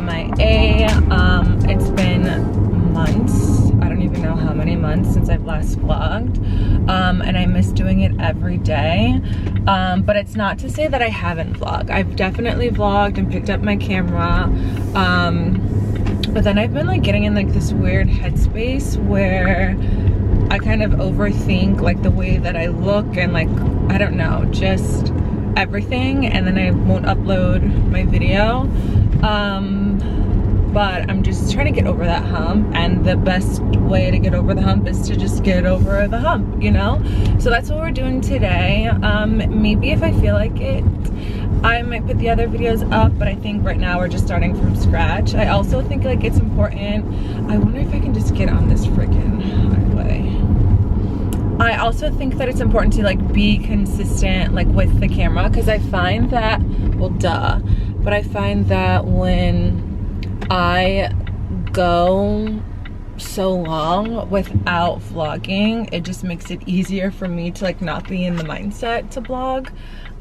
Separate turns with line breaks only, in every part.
MIA. It's been months. I don't even know how many months since I've last vlogged. And I miss doing it every day. But it's not to say that I haven't vlogged. I've definitely vlogged and picked up my camera. But then I've been like getting in like this weird headspace where I kind of overthink like the way that I look and like, I don't know, just everything, and then I won't upload my video. But I'm just trying to get over that hump, and the best way to get over the hump is to just get over the hump, you know? So that's what we're doing today. Maybe if I feel like it, I might put the other videos up, but I think right now we're just starting from scratch. I also think like it's important. I wonder if I can just get on this freaking highway. I also think that it's important to like be consistent like with the camera, because I find that, well duh, but I find that when I go so long without vlogging, it just makes it easier for me to like not be in the mindset to vlog.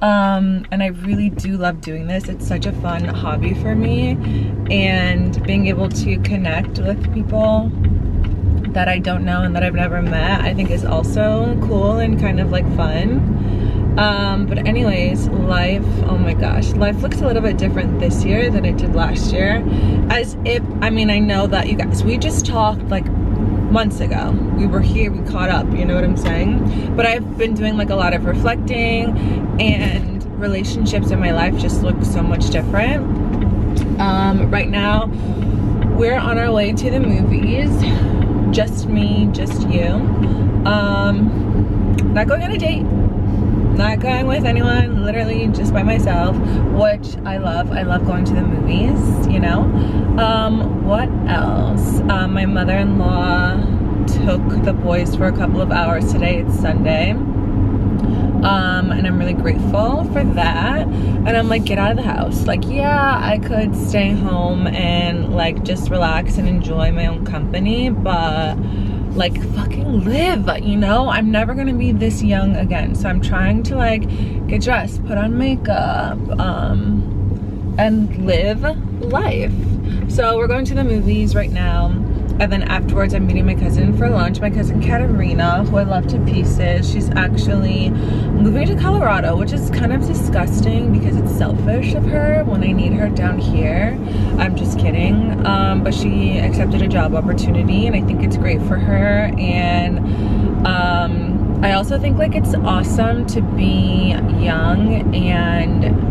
And I really do love doing this. It's such a fun hobby for me, and being able to connect with people that I don't know and that I've never met, I think is also cool and kind of like fun. But anyways, life, oh my gosh, life looks a little bit different this year than it did last year. As if, I mean, I know that you guys, we just talked like months ago. We were here, we caught up, you know what I'm saying? But I've been doing like a lot of reflecting, and relationships in my life just look so much different. Right now, we're on our way to the movies. Just me, just you. Not going on a date, not going with anyone, literally just by myself, which I love. I love going to the movies, you know. What else? My mother-in-law took the boys for a couple of hours today. It's Sunday. And I'm really grateful for that. And I'm like, get out of the house. Like, yeah, I could stay home and like just relax and enjoy my own company, but like fucking live, you know? I'm never gonna be this young again. So I'm trying to like get dressed, put on makeup, and live life. So we're going to the movies right now. And then afterwards, I'm meeting my cousin for lunch. My cousin Katerina, who I love to pieces. She's actually moving to Colorado, which is kind of disgusting because it's selfish of her when I need her down here. I'm just kidding. But she accepted a job opportunity, and I think it's great for her. And I also think like it's awesome to be young and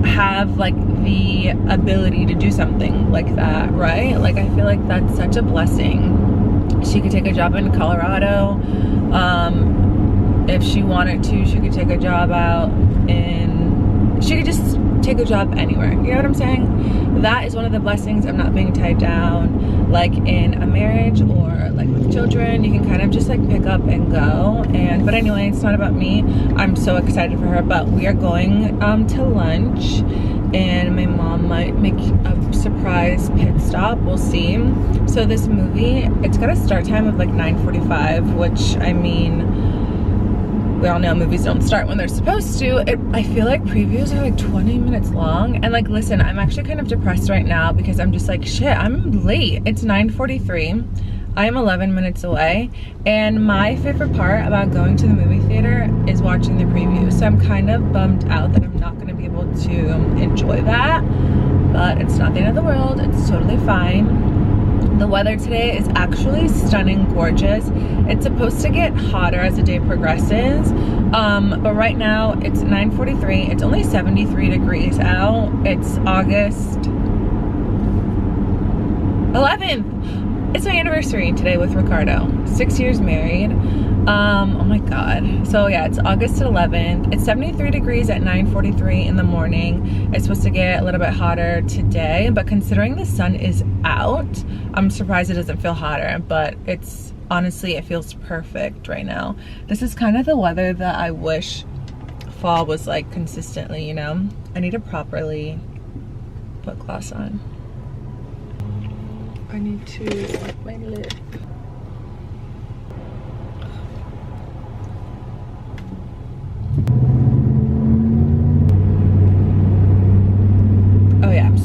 have like the ability to do something like that, right? Like I feel like that's such a blessing. She could take a job in Colorado. If she wanted to, she could take a job out in, she could just take a job anywhere, you know what I'm saying? That is one of the blessings of not being tied down like in a marriage or like with children. You can kind of just like pick up and go. And but anyway, it's not about me. I'm so excited for her. But we are going to lunch, and my mom might make a surprise pit stop. We'll see. So this movie, it's got a start time of like 9:45, which I mean, we all know movies don't start when they're supposed to. I feel like previews are like 20 minutes long. And like, listen, I'm actually kind of depressed right now because I'm just like, shit, I'm late. It's 9:43. I am 11 minutes away. And my favorite part about going to the movie theater is watching the preview. So I'm kind of bummed out that I'm not gonna be able to enjoy that. But it's not the end of the world. It's totally fine. The weather today is actually stunning, gorgeous. It's supposed to get hotter as the day progresses, but right now it's 9:43. It's only 73 degrees out. It's August 11th. It's my anniversary today with Ricardo. 6 years married. Oh my god. So yeah, it's August 11th. It's 73 degrees at 9:43 in the morning. It's supposed to get a little bit hotter today, but considering the sun is out, I'm surprised it doesn't feel hotter, but it's honestly, it feels perfect right now. This is kind of the weather that I wish fall was like consistently, you know? I need to properly put gloss on. I need to wipe my lip.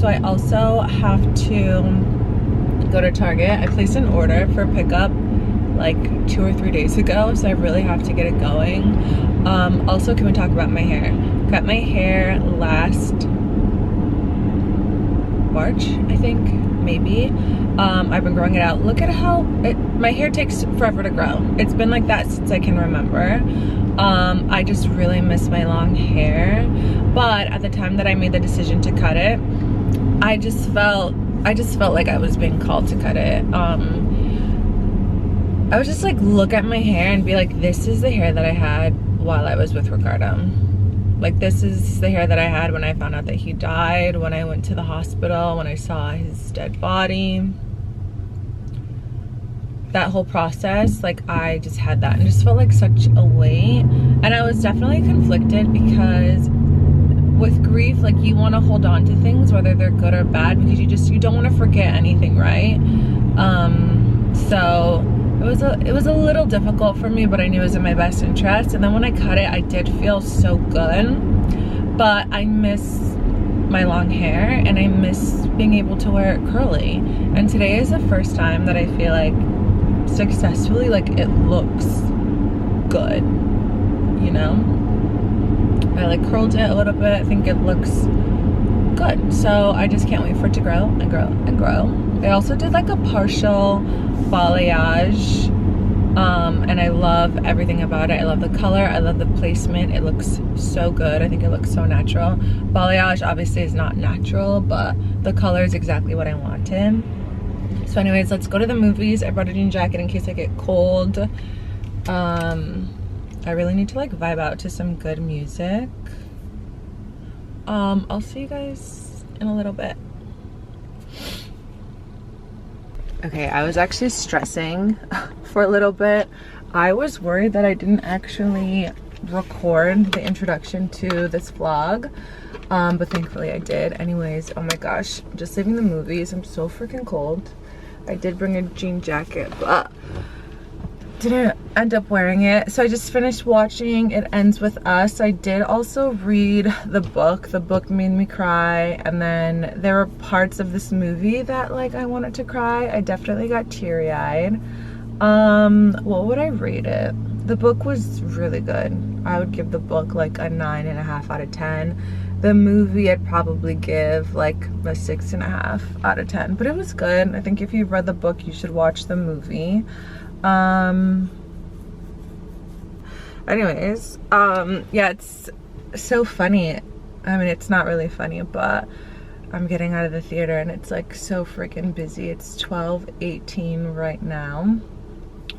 so I also have to go to Target. I placed an order for pickup like 2 or 3 days ago, so I really have to get it going. Also, can we talk about my hair? Cut my hair last March, I think, maybe. I've been growing it out. Look at how my hair takes forever to grow. It's been like that since I can remember. I just really miss my long hair, but at the time that I made the decision to cut it, I just felt like I was being called to cut it. I would just like look at my hair and be like, this is the hair that I had while I was with Ricardo. Like, this is the hair that I had when I found out that he died, when I went to the hospital, when I saw his dead body. That whole process, like, I just had that and just felt like such a weight. And I was definitely conflicted because with grief, like, you want to hold on to things, whether they're good or bad, because you don't want to forget anything, right? So it was a little difficult for me, but I knew it was in my best interest. And then when I cut it, I did feel so good, but I miss my long hair and I miss being able to wear it curly. And today is the first time that I feel like successfully, like, it looks good, you know? I like curled it a little bit. I think it looks good. So I just can't wait for it to grow and grow and grow. I also did like a partial balayage, and I love everything about it. I love the color, I love the placement. It looks so good. I think it looks so natural. Balayage obviously is not natural, but the color is exactly what I wanted. So anyways, let's go to the movies. I brought a jean jacket in case I get cold. I really need to like vibe out to some good music. I'll see you guys in a little bit. Okay, I was actually stressing for a little bit. I was worried that I didn't actually record the introduction to this vlog, but thankfully I did. Anyways, oh my gosh, just leaving the movies. I'm so freaking cold. I did bring a jean jacket, but didn't end up wearing it. So I just finished watching It Ends With Us. I did also read the book. The book made me cry, and then there were parts of this movie that like I wanted to cry. I definitely got teary-eyed. What would I rate it? The book was really good. I would give the book like a 9.5 out of 10. The movie I'd probably give like a 6.5 out of 10, but it was good. I think if you've read the book, you should watch the movie. Anyways, yeah, it's so funny. I mean, it's not really funny, but I'm getting out of the theater and it's like so freaking busy. It's 12:18 right now,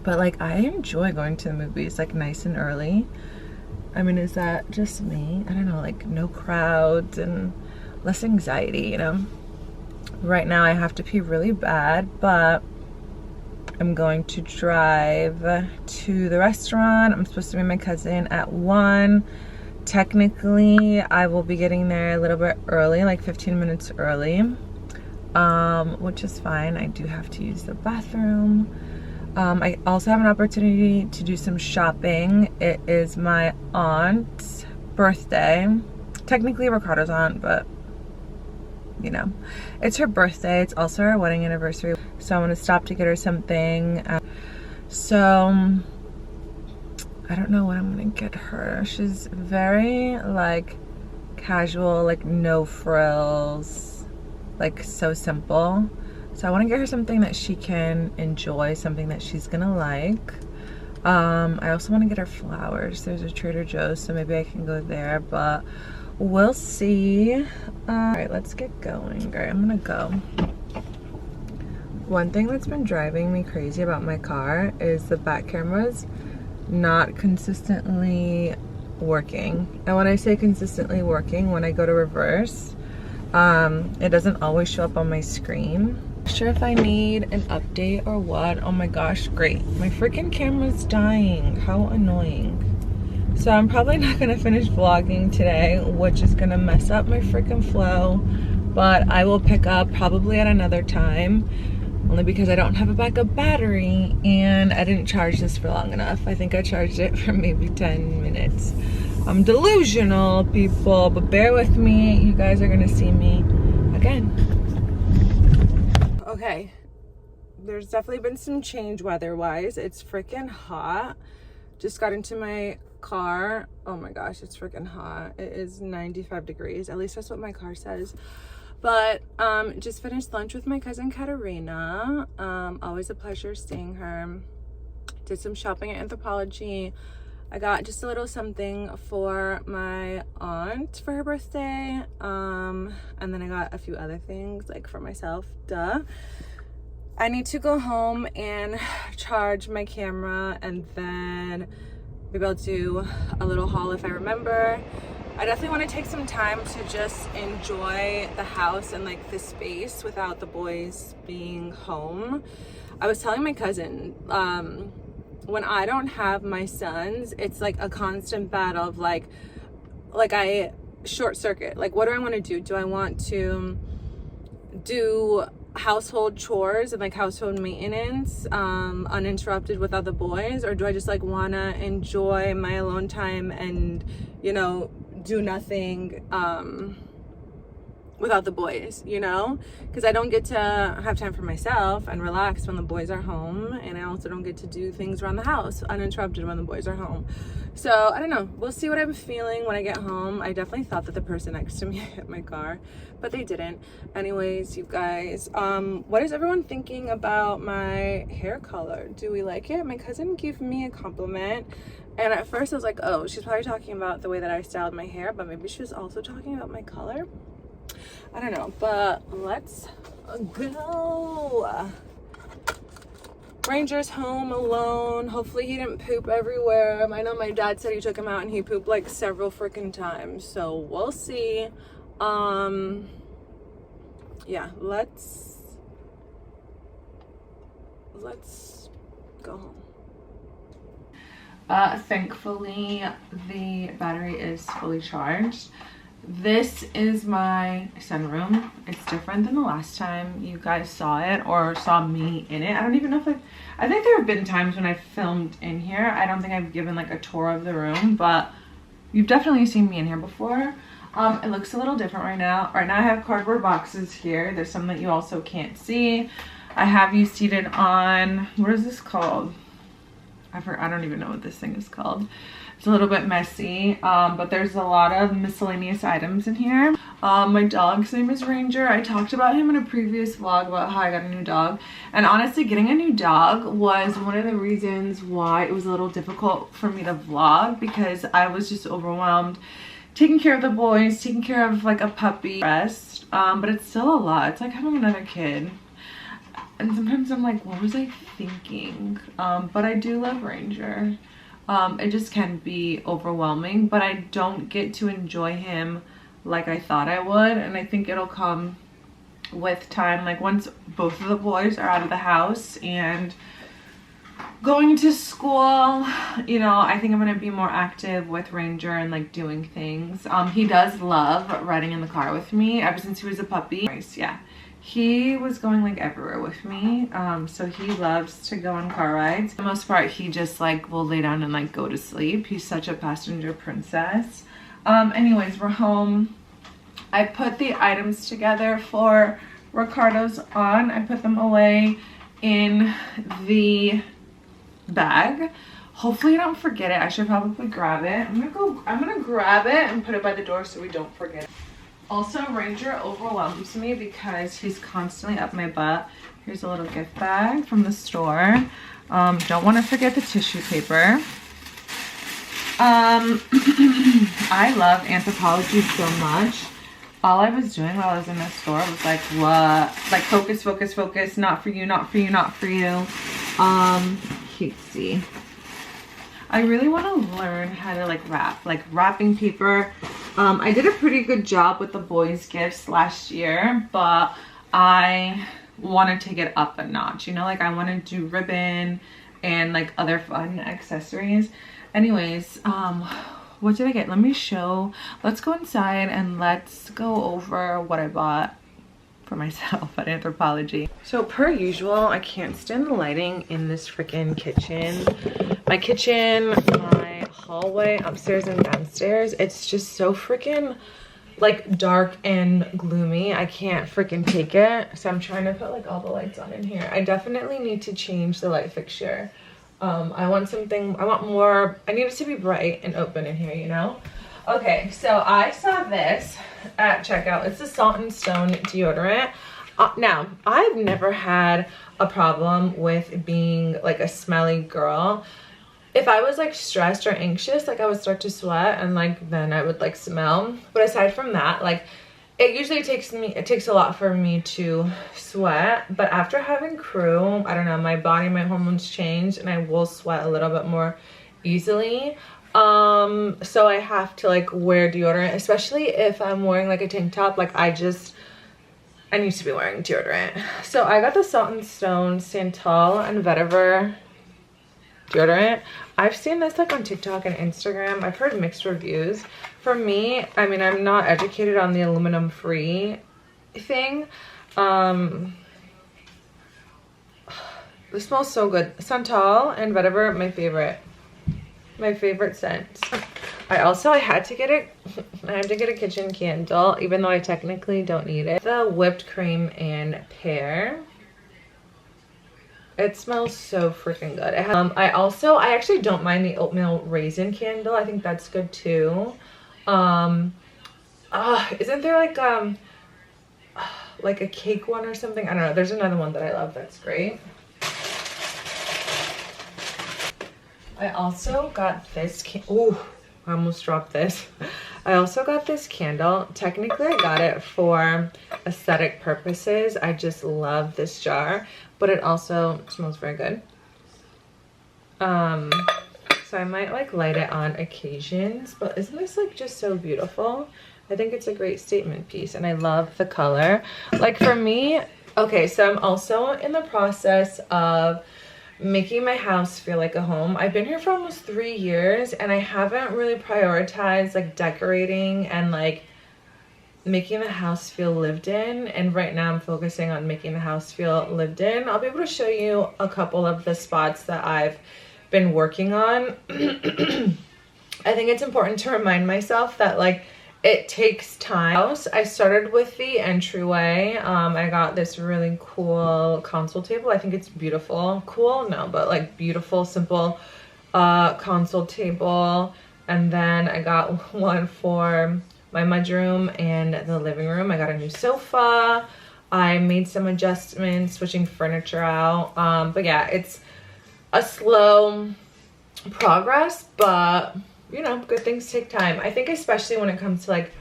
but like I enjoy going to the movies like nice and early. I mean, is that just me? I don't know, like no crowds and less anxiety, you know? Right now I have to pee really bad, but I'm going to drive to the restaurant. I'm supposed to meet my cousin at 1. Technically, I will be getting there a little bit early, like 15 minutes early, which is fine. I do have to use the bathroom. I also have an opportunity to do some shopping. It is my aunt's birthday. Technically Ricardo's aunt, but you know, it's her birthday. It's also our wedding anniversary, so I'm gonna stop to get her something. So I don't know what I'm gonna get her. She's very like casual, like no frills, like so simple. So I want to get her something that she can enjoy, something that she's gonna like. I also want to get her flowers. There's a Trader Joe's, so maybe I can go there, but we'll see. Alright, let's get going. Alright, I'm gonna go. One thing that's been driving me crazy about my car is the back cameras not consistently working. And when I say consistently working, when I go to reverse, it doesn't always show up on my screen. Not sure if I need an update or what. Oh my gosh, great. My freaking camera's dying. How annoying. So I'm probably not gonna finish vlogging today, which is gonna mess up my freaking flow, but I will pick up probably at another time, only because I don't have a backup battery and I didn't charge this for long enough. I think I charged it for maybe 10 minutes. I'm delusional, people, but bear with me. You guys are gonna see me again. Okay, there's definitely been some change weather-wise. It's freaking hot. Just got into my car. Oh my gosh, it's freaking hot. It is 95 degrees. At least that's what my car says. But just finished lunch with my cousin Katerina. Always a pleasure seeing her. Did some shopping at Anthropologie. I got just a little something for my aunt for her birthday. And then I got a few other things like for myself, duh. I need to go home and charge my camera, and then maybe I'll do a little haul if I remember. I definitely want to take some time to just enjoy the house and like the space without the boys being home. I was telling my cousin, when I don't have my sons, it's like a constant battle of like I short circuit. Like, what do I want to do? Do I want to do household chores and like household maintenance uninterrupted without the boys, or do I just like want to enjoy my alone time and, you know, do nothing without the boys, you know? Because I don't get to have time for myself and relax when the boys are home, and I also don't get to do things around the house uninterrupted when the boys are home. So I don't know, we'll see what I'm feeling when I get home. I definitely thought that the person next to me hit my car, but they didn't. Anyways, you guys, what is everyone thinking about my hair color? Do we like it? My cousin gave me a compliment, and at first I was like, oh, she's probably talking about the way that I styled my hair, but maybe she was also talking about my color. I don't know, but let's go. Ranger's home alone. Hopefully he didn't poop everywhere. I know my dad said he took him out and he pooped like several freaking times, so we'll see. Yeah, let's go home. Thankfully the battery is fully charged. This is my sunroom. It's different than the last time you guys saw it or saw me in it. I don't even know if I think there have been times when I filmed in here. I don't think I've given like a tour of the room, but you've definitely seen me in here before. It looks a little different right now. Right now I have cardboard boxes here. There's some that you also can't see. I have you seated on, what is this called? I don't even know what this thing is called. It's a little bit messy, but there's a lot of miscellaneous items in here. My dog's name is Ranger. I talked about him in a previous vlog about how I got a new dog. And honestly, getting a new dog was one of the reasons why it was a little difficult for me to vlog, because I was just overwhelmed taking care of the boys, taking care of like a puppy, rest. But it's still a lot. It's like having another kid. And sometimes I'm like, what was I thinking? But I do love Ranger. It just can be overwhelming, but I don't get to enjoy him like I thought I would, and I think it'll come with time. Like once both of the boys are out of the house and going to school, you know, I think I'm gonna be more active with Ranger and like doing things. He does love riding in the car with me ever since he was a puppy. Yeah, he was going like everywhere with me, so he loves to go on car rides. For the most part, he just like will lay down and like go to sleep. He's such a passenger princess. Anyways, we're home. I put the items together for Ricardo's on. I put them away in the bag. Hopefully I don't forget it. I should probably grab it. I'm gonna grab it and put it by the door so we don't forget it. Also, Ranger overwhelms me because he's constantly up my butt. Here's a little gift bag from the store. Don't want to forget the tissue paper. I love Anthropologie so much. All I was doing while I was in the store was like, what? Like focus, focus, focus. Not for you, not for you, not for you. Cutesy. I really want to learn how to like wrap, like wrapping paper. I did a pretty good job with the boys' gifts last year, but I want to take it up a notch, you know, like I want to do ribbon and like other fun accessories. Anyways, what did I get? Let me show. Let's go inside and let's go over what I bought for myself at Anthropologie. So per usual, I can't stand the lighting in this freaking kitchen. My kitchen, my hallway upstairs and downstairs, it's just so freaking like dark and gloomy. I can't freaking take it. So I'm trying to put like all the lights on in here. I definitely need to change the light fixture. I want more, I need it to be bright and open in here, you know? Okay, so I saw this at checkout. It's the Salt and Stone deodorant. Now, I've never had a problem with being like a smelly girl. If I was like stressed or anxious, like I would start to sweat and like then I would like smell. But aside from that, like it usually takes a lot for me to sweat. But after having crew, I don't know, my body, my hormones change and I will sweat a little bit more easily. So I have to like wear deodorant, especially if I'm wearing like a tank top. Like I need to be wearing deodorant. So I got the Salt and Stone Santal and Vetiver deodorant. I've seen this like on TikTok and Instagram. I've heard mixed reviews. For me, I mean, I'm not educated on the aluminum free thing. This smells so good. Santal and Vetiver, my favorite scent. I had to get a kitchen candle, even though I technically don't need it. The whipped cream and pear. It smells so freaking good. I actually don't mind the oatmeal raisin candle. I think that's good too. Isn't there like a cake one or something? I don't know. There's another one that I love that's great. I also got this I almost dropped this. I also got this candle. Technically, I got it for aesthetic purposes. I just love this jar, but it also smells very good. So I might like light it on occasions, but isn't this like just so beautiful? I think it's a great statement piece and I love the color. Like for me, okay, so I'm also in the process of making my house feel like a home. I've been here for almost 3 years and I haven't really prioritized like decorating and like making the house feel lived in, and right now I'm focusing on making the house feel lived in. I'll be able to show you a couple of the spots that I've been working on. I think it's important to remind myself that like it takes time. I started with the entryway. I got this really cool console table. I think it's beautiful. Cool? No, but like beautiful, simple console table. And then I got one for my mudroom and the living room. I got a new sofa. I made some adjustments, switching furniture out. But yeah, it's a slow progress, but you know, good things take time. I think especially when it comes to like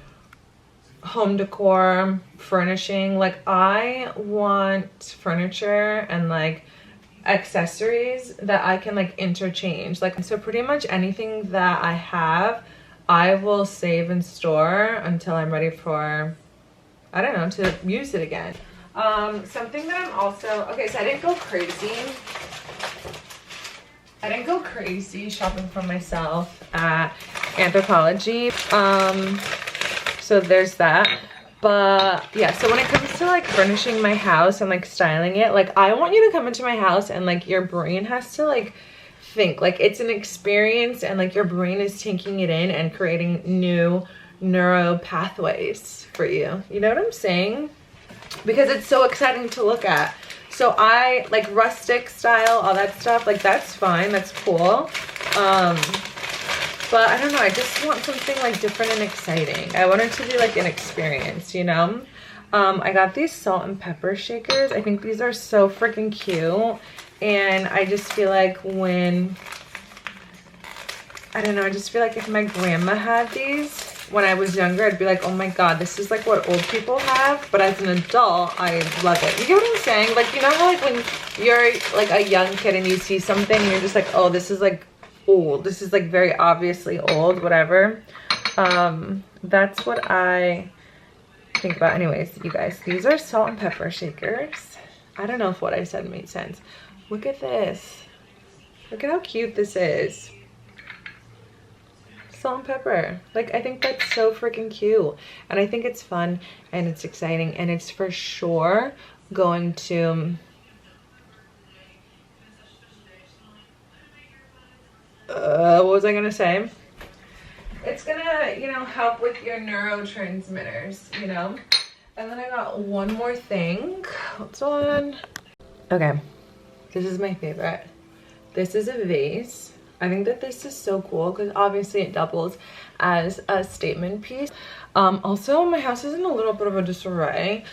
home decor, furnishing, like I want furniture and like accessories that I can like interchange. Like, so pretty much anything that I have, I will save and store until I'm ready for, I don't know, to use it again. Something that I'm also, okay, so I didn't go crazy shopping for myself at Anthropology. So there's that. But yeah, so when it comes to like furnishing my house and like styling it, like I want you to come into my house and like your brain has to like think like it's an experience, and like your brain is taking it in and creating new neuro pathways for you. You know what I'm saying? Because it's so exciting to look at. So I like rustic style, all that stuff, like that's fine, that's cool. But I don't know, I just want something like different and exciting. I want it to be like an experience, you know? I got these salt and pepper shakers. I think these are so freaking cute. And I just feel like when, I don't know, I just feel like if my grandma had these when I was younger, I'd be like, oh my god, this is like what old people have. But as an adult, I love it. You get what I'm saying? Like, you know how like when you're like a young kid and you see something and you're just like, oh, this is like old. This is like very obviously old, whatever. That's what I think about. Anyways, you guys, these are salt and pepper shakers. I don't know if what I said made sense. Look at this. Look at how cute this is. Salt and pepper. Like, I think that's so freaking cute, and I think it's fun and it's exciting, and it's for sure going to what was I gonna say? it's gonna, you know, help with your neurotransmitters, you know. And then I got one more thing. What's on? Okay, this is my favorite. This is a vase. I think that this is so cool because obviously it doubles as a statement piece. Also, my house is in a little bit of a disarray.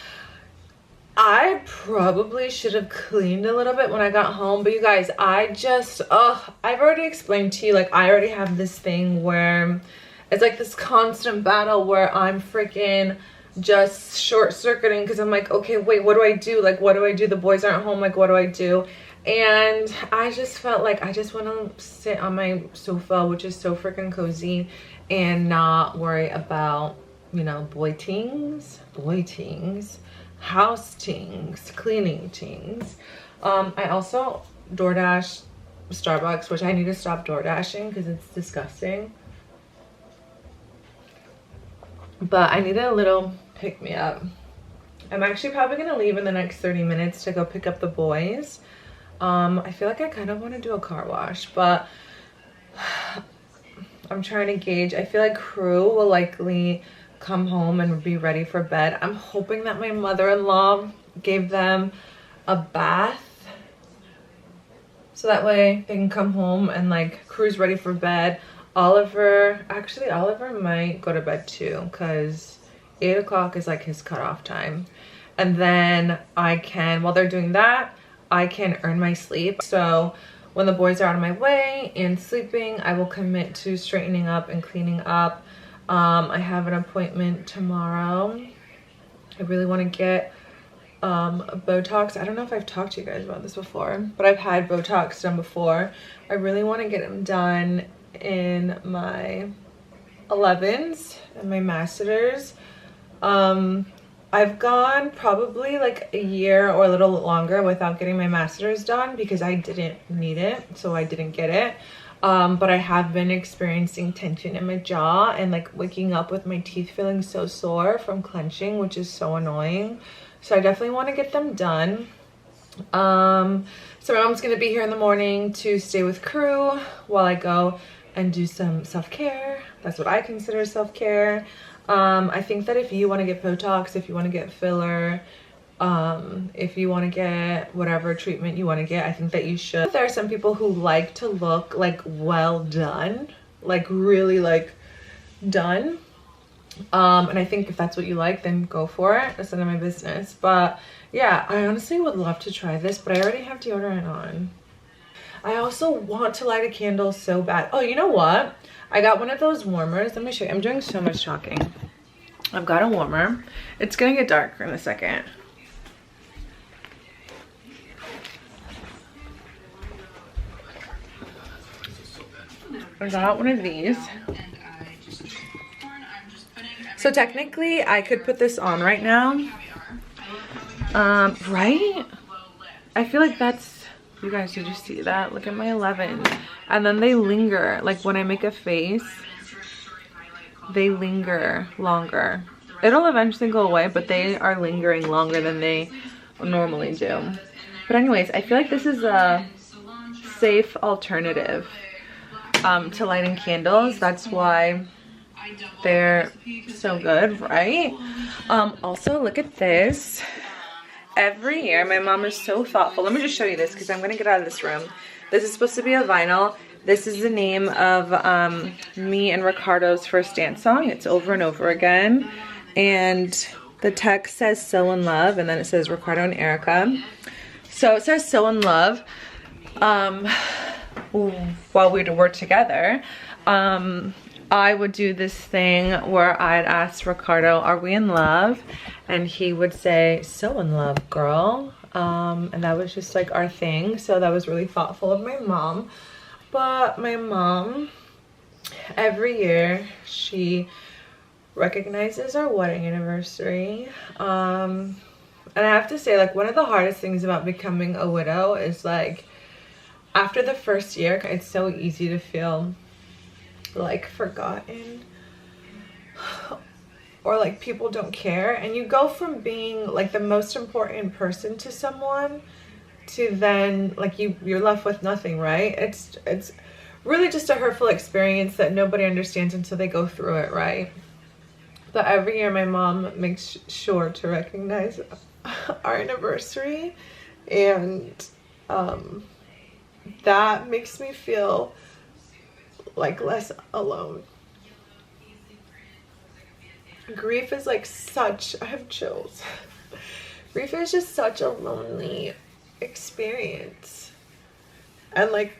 I probably should have cleaned a little bit when I got home, but you guys, I've already explained to you, like, I already have this thing where it's like this constant battle where I'm freaking just short-circuiting because I'm like, okay, wait, what do I do? Like, what do I do? The boys aren't home, like, what do I do? And I just felt like I just want to sit on my sofa, which is so freaking cozy, and not worry about, you know, boy tings, house tings, cleaning tings. I also DoorDash Starbucks, which I need to stop DoorDashing because it's disgusting. But I needed a little pick-me-up. I'm actually probably gonna leave in the next 30 minutes to go pick up the boys. I feel like I kind of want to do a car wash, but I'm trying to gauge. I feel like crew will likely come home and be ready for bed. I'm hoping that my mother-in-law gave them a bath so that way they can come home and like crew's ready for bed. Oliver might go to bed too because 8 o'clock is like his cutoff time. And then I can, while they're doing that, I can earn my sleep. So when the boys are out of my way and sleeping, I will commit to straightening up and cleaning up. I have an appointment tomorrow. I really want to get Botox. I don't know if I've talked to you guys about this before, but I've had Botox done before. I really want to get them done in my 11s and my masseters. I've gone probably like a year or a little longer without getting my masseters done because I didn't need it, so I didn't get it. But I have been experiencing tension in my jaw and like waking up with my teeth feeling so sore from clenching, which is so annoying. So I definitely want to get them done. So my mom's gonna be here in the morning to stay with crew while I go and do some self-care. That's what I consider self-care. I think that if you want to get Botox, if you want to get filler, if you want to get whatever treatment you want to get, I think that you should. There are some people who like to look like well done, like really like done. And I think if that's what you like, then go for it. That's none of my business. But yeah, I honestly would love to try this, but I already have deodorant on. I also want to light a candle so bad. Oh, you know what? I got one of those warmers. Let me show you. I'm doing so much talking. I've got a warmer. It's gonna get darker in a second. I got one of these. So technically I could put this on right now. Right? I feel like that's, you guys, did you see that? Look at my 11. And then they linger. Like when I make a face, they linger longer. It'll eventually go away, but they are lingering longer than they normally do. But anyways, I feel like this is a safe alternative to lighting candles. That's why they're so good, right? Also, look at this. Every year, my mom is so thoughtful. Let me just show you this because I'm going to get out of this room. This is supposed to be a vinyl. This is the name of me and Ricardo's first dance song. It's Over and Over Again. And the text says So in Love, and then it says Ricardo and Erica. So it says So in Love. While we were together, I would do this thing where I'd ask Ricardo, are we in love? And he would say, so in love, girl. And that was just like our thing. So that was really thoughtful of my mom. But my mom, every year, she recognizes our wedding anniversary. And I have to say, like, one of the hardest things about becoming a widow is like, after the first year, it's so easy to feel like forgotten or like people don't care, and you go from being like the most important person to someone to then like you're left with nothing, right? It's really just a hurtful experience that nobody understands until they go through it, right? But every year my mom makes sure to recognize our anniversary, and that makes me feel like less alone. Grief is like such, I have chills. Grief is just such a lonely experience. And like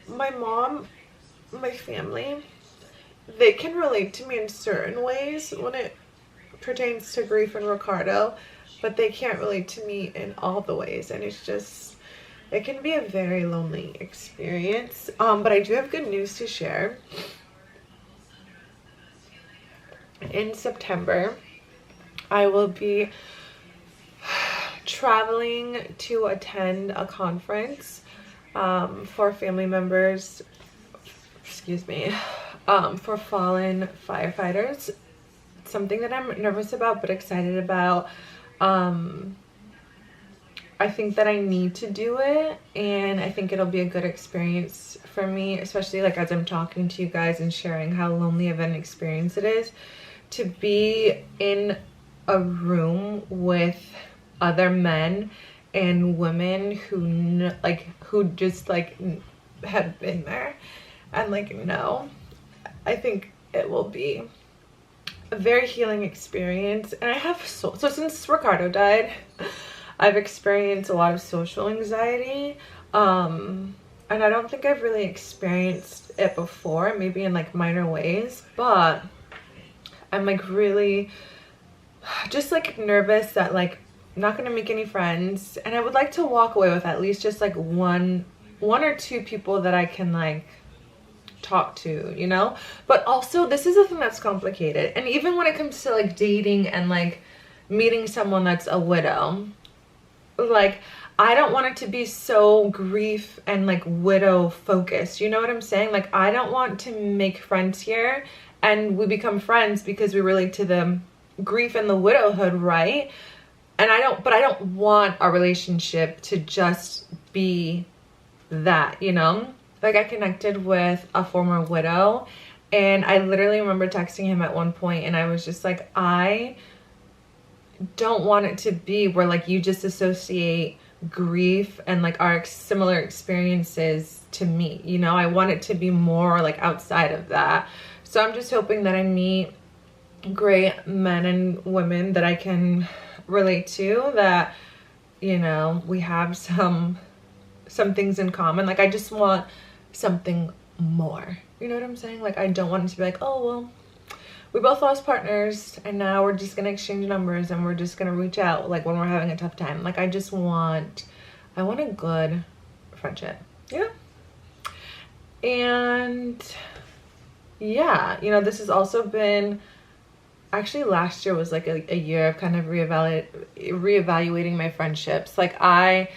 my mom, my family, they can relate to me in certain ways when it pertains to grief and Ricardo, but they can't relate to me in all the ways, and it's just, it can be a very lonely experience. But I do have good news to share. In September, I will be traveling to attend a conference for family members, excuse me, for fallen firefighters. It's something that I'm nervous about but excited about. I think that I need to do it, and I think it'll be a good experience for me, especially like as I'm talking to you guys and sharing how lonely of an experience it is to be in a room with other men and women who just like have been there and like know. I think it will be a very healing experience. And I have so since Ricardo died, I've experienced a lot of social anxiety, and I don't think I've really experienced it before, maybe in like minor ways, but I'm like really just like nervous that like I'm not gonna make any friends, and I would like to walk away with at least just like one or two people that I can like talk to, you know. But also this is a thing that's complicated, and even when it comes to like dating and like meeting someone that's a widow, like I don't want it to be so grief and like widow focused, you know what I'm saying? Like I don't want to make friends here and we become friends because we relate to the grief and the widowhood, right? And I don't want our relationship to just be that, you know? Like I connected with a former widow, and I literally remember texting him at one point, and I was just like, I don't want it to be where like you just associate grief and like our similar experiences to me, you know? I want it to be more like outside of that. So I'm just hoping that I meet great men and women that I can relate to, that, you know, we have some things in common. Like I just want something more, you know what I'm saying? Like I don't want it to be like, oh well, we both lost partners and now we're just gonna exchange numbers and we're just gonna reach out like when we're having a tough time. Like I want a good friendship, yeah. And yeah, you know, this has also been, actually last year was like a year of kind of reevaluating my friendships. Like I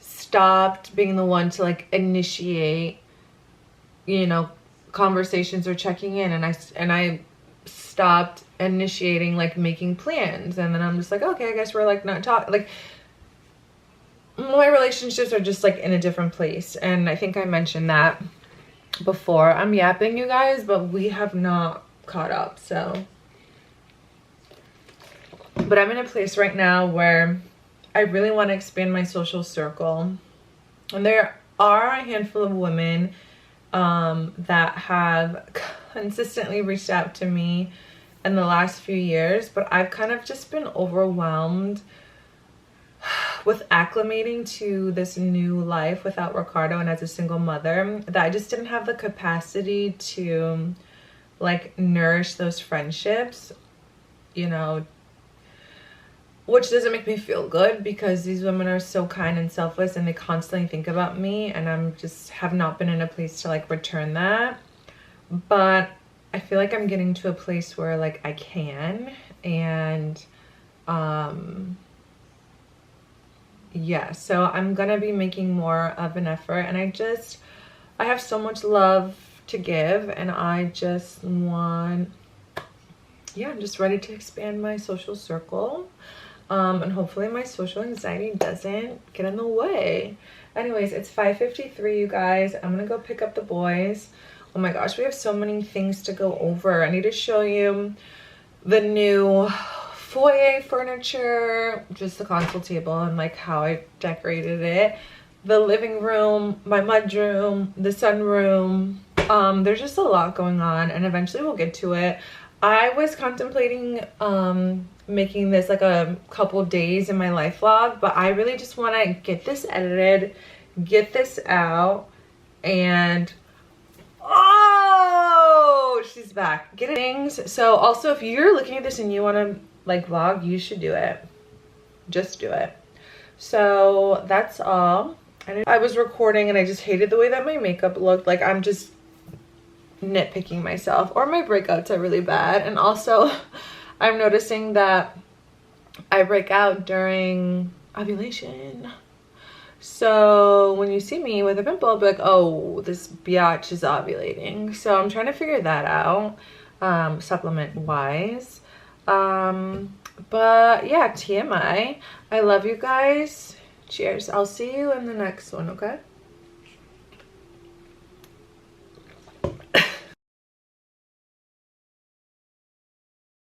stopped being the one to like initiate, you know, conversations or checking in, and I stopped initiating like making plans, and then I'm just like, okay, I guess we're like not talking. Like my relationships are just like in a different place, and I think I mentioned that before. I'm yapping, you guys, but we have not caught up. So, but I'm in a place right now where I really want to expand my social circle, and there are a handful of women that have consistently reached out to me in the last few years, but I've kind of just been overwhelmed with acclimating to this new life without Ricardo and as a single mother, that I just didn't have the capacity to like nourish those friendships, you know, which doesn't make me feel good because these women are so kind and selfless and they constantly think about me, and I'm just have not been in a place to like return that. But I feel like I'm getting to a place where like I can, and yeah, so I'm gonna be making more of an effort, and I have so much love to give, and I just want, yeah, I'm just ready to expand my social circle. And hopefully my social anxiety doesn't get in the way. Anyways, it's 5:53, you guys. I'm gonna go pick up the boys. Oh my gosh, we have so many things to go over. I need to show you the new foyer furniture, just the console table and like how I decorated it, the living room, my mudroom, the sunroom. There's just a lot going on, and eventually we'll get to it. I was contemplating making this like a couple days in my life vlog, but I really just want to get this edited, get this out, and oh, she's back. Get things. So also, if you're looking at this and you want to like vlog, you should do it. Just do it. So that's all. I was recording and I just hated the way that my makeup looked. Like, I'm just nitpicking myself, or my breakouts are really bad. And also I'm noticing that I break out during ovulation. So when you see me with a pimple, I'll be like, oh, this biatch is ovulating. So I'm trying to figure that out, supplement wise. But yeah, TMI. I love you guys. Cheers. I'll see you in the next one, okay?